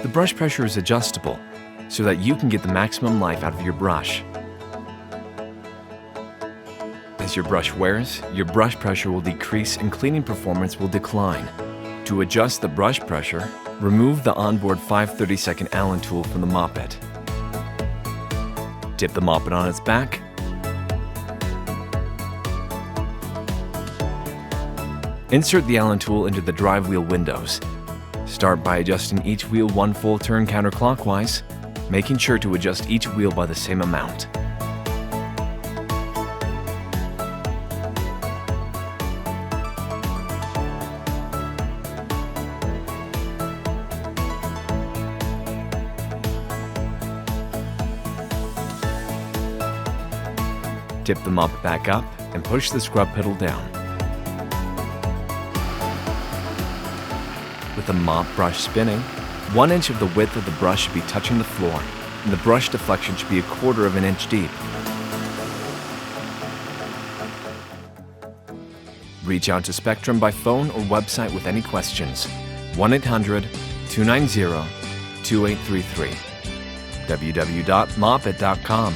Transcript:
The brush pressure is adjustable so that you can get the maximum life out of your brush. As your brush wears, your brush pressure will decrease and cleaning performance will decline. To adjust the brush pressure, remove the onboard 5/32 Allen tool from the Mopit. Tip the Mopit on its back. Insert the Allen tool into the drive wheel windows. Start by adjusting each wheel one full turn counterclockwise, making sure to adjust each wheel by the same amount. Tip the Mopit back up and push the scrub pedal down. With the mop brush spinning, 1 inch of the width of the brush should be touching the floor, and the brush deflection should be 1/4 inch deep. Reach out to Spectrum by phone or website with any questions. 1-800-290-2833. www.mopit.com